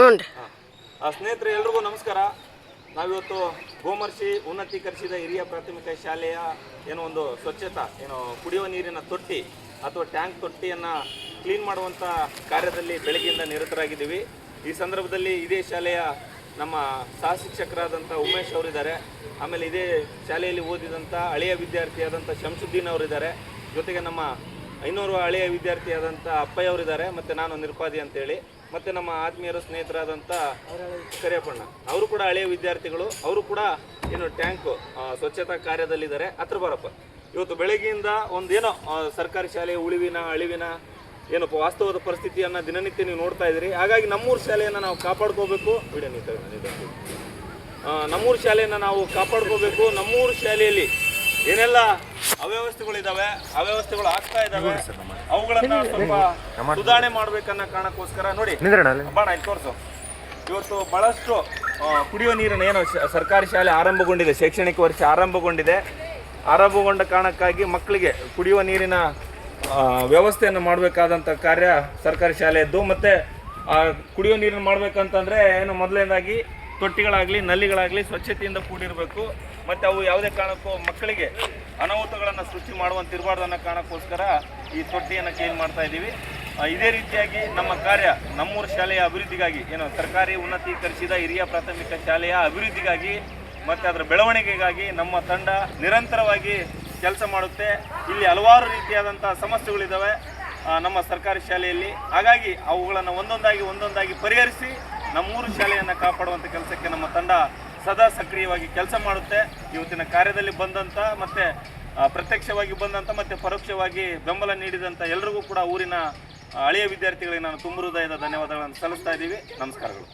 ಹ್ಞೂ. ಸ್ನೇಹಿತರೆ ಎಲ್ರಿಗೂ ನಮಸ್ಕಾರ. ನಾವಿವತ್ತು ಗೋಮರ್ಶಿ ಉನ್ನತೀಕರಿಸಿದ ಹಿರಿಯ ಪ್ರಾಥಮಿಕ ಶಾಲೆಯ ಏನೋ ಒಂದು ಸ್ವಚ್ಛತಾ ಕುಡಿಯುವ ನೀರಿನ ತೊಟ್ಟಿ ಅಥವಾ ಟ್ಯಾಂಕ್ ತೊಟ್ಟಿಯನ್ನು ಕ್ಲೀನ್ ಮಾಡುವಂಥ ಕಾರ್ಯದಲ್ಲಿ ಬೆಳಗ್ಗೆಯಿಂದ ನಿರತರಾಗಿದ್ದೀವಿ. ಈ ಸಂದರ್ಭದಲ್ಲಿ ಇದೇ ಶಾಲೆಯ ನಮ್ಮ ಸಹ ಶಿಕ್ಷಕರಾದಂಥ ಉಮೇಶ್ ಅವರಿದ್ದಾರೆ. ಆಮೇಲೆ ಇದೇ ಶಾಲೆಯಲ್ಲಿ ಓದಿದಂಥ ಹಳೆಯ ವಿದ್ಯಾರ್ಥಿಯಾದಂಥ ಶಂಸುದ್ದೀನ್ ಅವರಿದ್ದಾರೆ. ಜೊತೆಗೆ ನಮ್ಮ ಇನ್ನೂರು ಹಳೆಯ ವಿದ್ಯಾರ್ಥಿಯಾದಂಥ ಅಪ್ಪಯ್ಯ ಅವರಿದ್ದಾರೆ. ಮತ್ತು ನಾನು ನಿರ್ಪಾದಿ ಅಂತೇಳಿ, ಮತ್ತು ನಮ್ಮ ಆತ್ಮೀಯರು ಸ್ನೇಹಿತರಾದಂಥ ಕರಿಯಪ್ಪಣ್ಣ ಅವರು ಕೂಡ ಹಳೆಯ ವಿದ್ಯಾರ್ಥಿಗಳು. ಅವರು ಕೂಡ ಟ್ಯಾಂಕು ಸ್ವಚ್ಛತಾ ಕಾರ್ಯದಲ್ಲಿದ್ದಾರೆ. ಹತ್ರ ಬರಪ್ಪ. ಇವತ್ತು ಬೆಳಗ್ಗೆಯಿಂದ ಒಂದೇನೋ ಸರ್ಕಾರಿ ಶಾಲೆಯ ಉಳಿವಿನ ಅಳಿವಿನ ವಾಸ್ತವದ ಪರಿಸ್ಥಿತಿಯನ್ನು ದಿನನಿತ್ಯ ನೀವು ನೋಡ್ತಾ ಇದ್ದೀರಿ. ಹಾಗಾಗಿ ನಮ್ಮೂರು ಶಾಲೆಯನ್ನು ನಾವು ಕಾಪಾಡ್ಕೋಬೇಕು. ನಮ್ಮೂರು ಶಾಲೆಯನ್ನು ನಾವು ಕಾಪಾಡ್ಕೋಬೇಕು. ನಮ್ಮೂರು ಶಾಲೆಯಲ್ಲಿ ಏನೆಲ್ಲ ಅವ್ಯವಸ್ಥೆಗಳಿದ್ದಾವೆ, ಅವ್ಯವಸ್ಥೆಗಳು ಆಗ್ತಾ ಇದ್ದಾವೆ, ಅವುಗಳನ್ನ ಸ್ವಲ್ಪ ಸುಧಾರಣೆ ಮಾಡ್ಬೇಕನ್ನೋ ಕಾರಣಕ್ಕೋಸ್ಕರ ನೋಡಿ ಬಾಣ ಇಲ್ಲಿ ತೋರಿಸು. ಇವತ್ತು ಬಹಳಷ್ಟು ಕುಡಿಯುವ ನೀರಿನ ಸರ್ಕಾರಿ ಶಾಲೆ ಆರಂಭಗೊಂಡಿದೆ, ಶೈಕ್ಷಣಿಕ ವರ್ಷ ಆರಂಭಗೊಂಡ ಕಾರಣಕ್ಕಾಗಿ ಮಕ್ಕಳಿಗೆ ಕುಡಿಯುವ ನೀರಿನ ವ್ಯವಸ್ಥೆಯನ್ನು ಮಾಡಬೇಕಾದಂಥ ಕಾರ್ಯ ಸರ್ಕಾರಿ ಶಾಲೆಯದ್ದು. ಮತ್ತು ಕುಡಿಯುವ ನೀರನ್ನು ಮಾಡಬೇಕಂತಂದರೆ ಮೊದಲನೇದಾಗಿ ತೊಟ್ಟಿಗಳಾಗಲಿ ನಲ್ಲಿಗಳಾಗಲಿ ಸ್ವಚ್ಛತೆಯಿಂದ ಕೂಡಿರಬೇಕು. ಮತ್ತು ಅವು ಯಾವುದೇ ಕಾರಣಕ್ಕೂ ಮಕ್ಕಳಿಗೆ ಅನಾಹುತಗಳನ್ನು ಸೃಷ್ಟಿ ಮಾಡುವಂತಿರಬಾರ್ದು ಅನ್ನೋ ಕಾರಣಕ್ಕೋಸ್ಕರ ಈ ತೊಟ್ಟಿಯನ್ನು ಕ್ಲೀನ್ ಮಾಡ್ತಾ ಇದ್ದೀವಿ. ಇದೇ ರೀತಿಯಾಗಿ ನಮ್ಮ ಕಾರ್ಯ ನಮ್ಮೂರು ಶಾಲೆಯ ಅಭಿವೃದ್ಧಿಗಾಗಿ ಸರ್ಕಾರಿ ಉನ್ನತೀಕರಿಸಿದ ಹಿರಿಯ ಪ್ರಾಥಮಿಕ ಶಾಲೆಯ ಅಭಿವೃದ್ಧಿಗಾಗಿ ಮತ್ತು ಅದರ ಬೆಳವಣಿಗೆಗಾಗಿ ನಮ್ಮ ತಂಡ ನಿರಂತರವಾಗಿ ಕೆಲಸ ಮಾಡುತ್ತೆ. ಇಲ್ಲಿ ಹಲವಾರು ರೀತಿಯಾದಂಥ ಸಮಸ್ಯೆಗಳಿದ್ದಾವೆ ನಮ್ಮ ಸರ್ಕಾರಿ ಶಾಲೆಯಲ್ಲಿ. ಹಾಗಾಗಿ ಅವುಗಳನ್ನು ಒಂದೊಂದಾಗಿ ಪರಿಹರಿಸಿ ನಮ್ಮೂರು ಶಾಲೆಯನ್ನು ಕಾಪಾಡುವಂಥ ಕೆಲಸಕ್ಕೆ ನಮ್ಮ ತಂಡ ಸದಾ ಸಕ್ರಿಯವಾಗಿ ಕೆಲಸ ಮಾಡುತ್ತೆ. ಇವತ್ತಿನ ಕಾರ್ಯದಲ್ಲಿ ಬಂದಂಥ ಮತ್ತು ಪ್ರತ್ಯಕ್ಷವಾಗಿ ಬಂದಂಥ ಮತ್ತು ಪರೋಕ್ಷವಾಗಿ ಬೆಂಬಲ ನೀಡಿದಂಥ ಎಲ್ಲರಿಗೂ ಕೂಡ ಊರಿನ ಹಳೆಯ ವಿದ್ಯಾರ್ಥಿಗಳಿಗೆ ನಾನು ತುಂಬ ಹೃದಯದ ಧನ್ಯವಾದಗಳನ್ನು ಸಲ್ಲಿಸ್ತಾ ಇದ್ದೀವಿ. ನಮಸ್ಕಾರಗಳು.